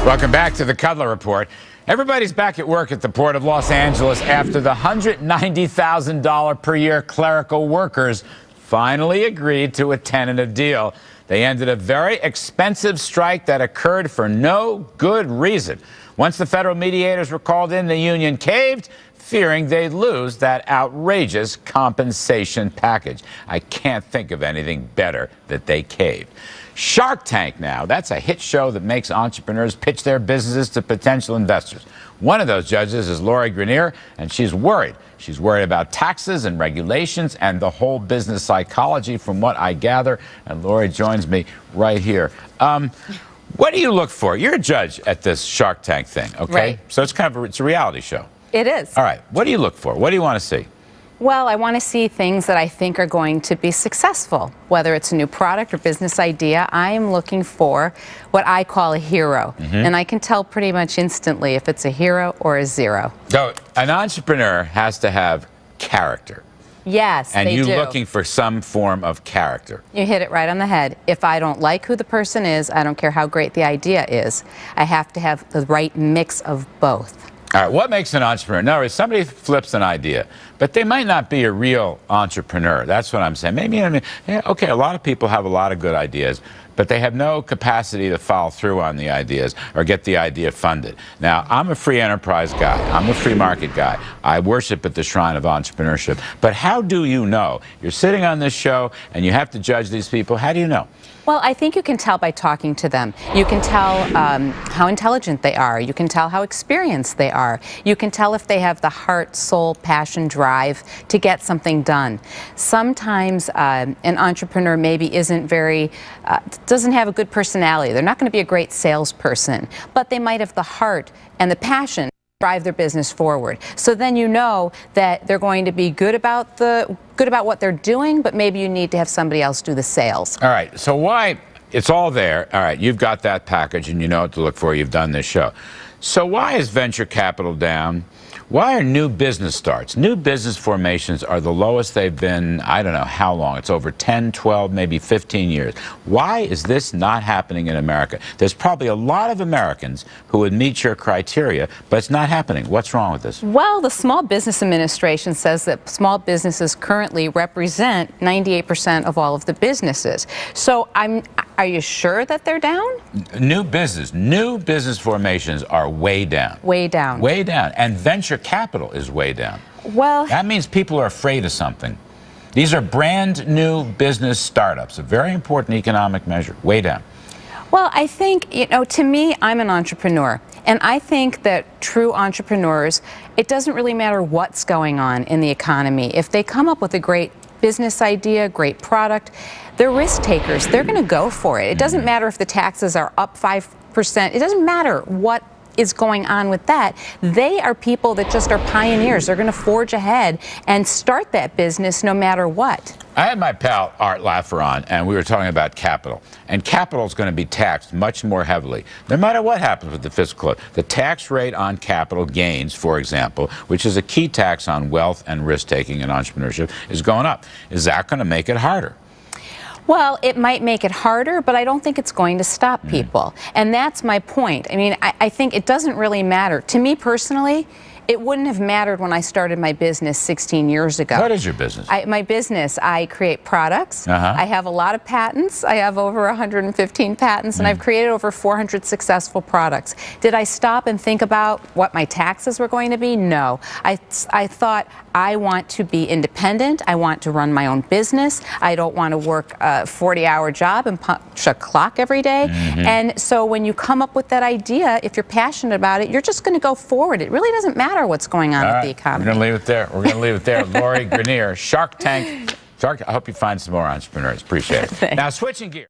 Welcome back to the Kudlow Report. Everybody's back at work at the Port of Los Angeles after the $190,000 per year clerical workers finally agreed to a tentative deal. They ended a very expensive strike that occurred for no good reason. Once the federal mediators were called in, the union caved, fearing they'd lose that outrageous compensation package. I can't think of anything better that they caved. Shark Tank now, that's a hit show that makes entrepreneurs pitch their businesses to potential investors. One of those judges is Lori Greiner, and she's worried. She's worried about taxes and regulations and the whole business psychology, from what I gather. And Lori joins me right here. What do you look for? You're a judge at this Shark Tank thing, okay? Right. So it's kind of it's a reality show. It is. All right. What do you look for? What do you want to see? Well, I want to see things that I think are going to be successful, whether it's a new product or business idea. I am looking for what I call a hero, and I can tell pretty much instantly if it's a hero or a zero. So an entrepreneur has to have character. Yes, and they do. And you're looking for some form of character. You hit it right on the head. If I don't like who the person is, I don't care how great the idea is. I have to have the right mix of both. All right, what makes an entrepreneur? In other words, somebody flips an idea, but they might not be a real entrepreneur. That's what I'm saying. Maybe, I mean, yeah, okay, a lot of people have a lot of good ideas, but they have no capacity to follow through on the ideas or get the idea funded. Now, I'm a free enterprise guy. I'm a free market guy. I worship at the shrine of entrepreneurship. But how do you know? You're sitting on this show and you have to judge these people. How do you know? Well, I think you can tell by talking to them. You can tell how intelligent they are. You can tell how experienced they are. You can tell if they have the heart, soul, passion, drive to get something done. Sometimes an entrepreneur maybe isn't doesn't have a good personality. They're not going to be a great salesperson, but they might have the heart and the passion to drive their business forward. So then you know that they're going to be good about what they're doing, but maybe you need to have somebody else do the sales. All right, so why, it's all there. All right, you've got that package and you know what to look for. You've done this show. So why is venture capital down? Why are new business starts? New business formations are the lowest they've been, I don't know how long. It's over 10, 12, maybe 15 years. Why is this not happening in America? There's probably a lot of Americans who would meet your criteria, but it's not happening. What's wrong with this? Well, the Small Business Administration says that small businesses currently represent 98% of all of the businesses. So are you sure that they're down? New business formations are way down. Way down. Way down. And venture capital is way down. Well, that means people are afraid of something. These are brand new business startups, a very important economic measure. Way down. Well, I think, you know, to me, I'm an entrepreneur. And I think that true entrepreneurs, it doesn't really matter what's going on in the economy. If they come up with a great business idea, great product, they're risk takers. They're going to go for it. It doesn't matter if the taxes are up 5%. It doesn't matter what is going on with that. They are people that just are pioneers. They're going to forge ahead and start that business no matter what. I had my pal Art Laffer on, and we were talking about capital. And capital is going to be taxed much more heavily, no matter what happens with the fiscal code. The tax rate on capital gains, for example, which is a key tax on wealth and risk-taking and entrepreneurship, is going up. Is that going to make it harder? Well, it might make it harder, but I don't think it's going to stop people. And that's my point. I mean, I think it doesn't really matter. To me personally, it wouldn't have mattered when I started my business 16 years ago. What is your business? My business, I create products. I have a lot of patents. I have over 115 patents, and I've created over 400 successful products. Did I stop and think about what my taxes were going to be? No. I thought, I want to be independent. I want to run my own business. I don't want to work a 40-hour job and punch a clock every day. And so when you come up with that idea, if you're passionate about it, you're just going to go forward. It really doesn't matter what's going on with the economy. We're going to leave it there. We're going to leave it there. Lori Greiner, Shark Tank. I hope you find some more entrepreneurs. Appreciate it. Thanks. Now, switching gears.